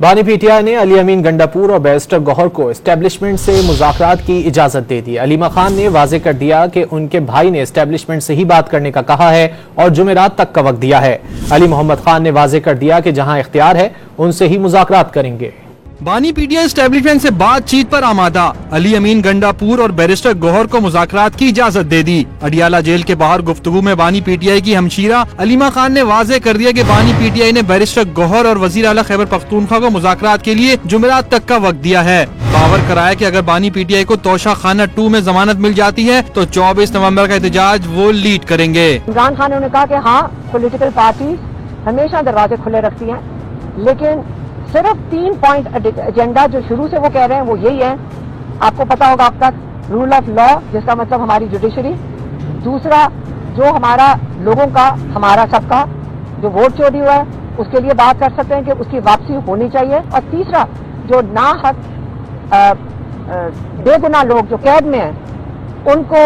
बानी पीटीआई ने अली अमीन गंडापुर और बैरिस्टर गौहर को एस्टेब्लिशमेंट से मुज़ाकरात की इजाजत दे दी। अलीमा खान ने वाजे कर दिया कि उनके भाई ने एस्टेब्लिशमेंट से ही बात करने का कहा है और जुमेरात तक का वक्त दिया है। अली मोहम्मद खान ने वाजे कर दिया कि जहां इख्तियार है उनसे ही मुज़ाकरात करेंगे। बानी पीटीआई एस्टेब्लिशमेंट से बातचीत पर आमादा। अली अमीन गंडापुर और बैरिस्टर गौहर को मुज़ाकरात की इजाजत दे दी। अडियाला जेल के बाहर गुफ्तगू में बानी पीटीआई की हमशीरा अलीमा खान ने वाजे कर दिया कि बानी पीटीआई ने बैरिस्टर गौहर और वजीर आला खैबर पख्तूनख्वा को मुज़ाकरात के लिए जुमेरात तक का वक्त दिया है। बावर कराया कि अगर बानी पीटीआई को तोशा खाना 2 में जमानत मिल जाती है तो 24 नवंबर का एहतजाज वो लीड करेंगे। इमरान खान ने कहा कि हाँ, पॉलिटिकल पार्टी हमेशा दरवाजे खुले रखती हैं, लेकिन सिर्फ 3 पॉइंट एजेंडा जो शुरू से वो कह रहे हैं वो यही है। आपको पता होगा अब तक रूल ऑफ लॉ, जिसका मतलब हमारी जुडिशरी, दूसरा जो हमारा लोगों का, हमारा सबका जो वोट चोरी हुआ है उसके लिए बात कर सकते हैं कि उसकी वापसी होनी चाहिए, और तीसरा जो नाहक बेगुनाह लोग जो कैद में हैं उनको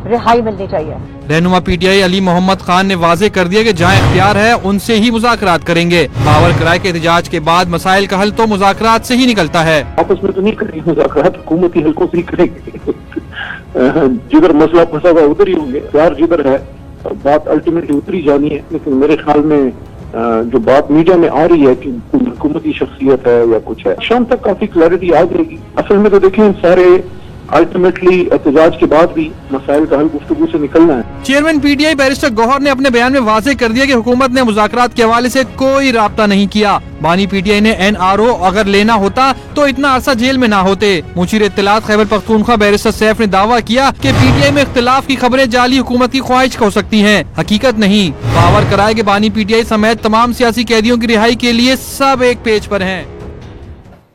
रिहाई मिलनी चाहिए। रहनुमा पीटीआई अली मोहम्मद खान ने वाजे कर दिया कि जहां इख्तियार है उनसे ही मुज़ाकरात करेंगे। बावर कराए के एहतजाज के बाद मसाइल का हल तो मुज़ाकरात से ही निकलता है। आपस में तो नहीं करेंगे मुज़ाकरात, हुकूमती हलकों से ही करेंगे। जिधर मसला फंसा हुआ उधर ही होंगे। प्यार जिधर है बात अल्टीमेटली उतरी जानी है। लेकिन मेरे ख्याल में जो बात मीडिया में आ रही है कि हुकूमती शख्सियत है या कुछ है, शाम तक काफी क्लैरिटी आ जाएगी। असल में तो देखें, सारे अल्टीमेटली एहतजाज के बाद भी मसाइल का हल गुफ्तगू से निकलना है। चेयरमैन पीटीआई बैरिस्टर गौहर ने अपने बयान में वाजे कर दिया कि हुकूमत ने मुज़ाकरात के हवाले से कोई राब्ता नहीं किया। बानी पीटीआई ने NRO अगर लेना होता तो इतना अरसा जेल में ना होते। मुशीर इत्तलात खैबर पख्तूनख्वा बैरिस्टर सैफ ने दावा किया कि पीटीआई में इख्तिलाफ की खबरें जाली हुकूमत की ख्वाहिश हो सकती हैं, हकीकत नहीं। बावर कराए कि बानी पीटीआई समेत तमाम सियासी कैदियों की रिहाई के लिए सब एक पेज पर हैं।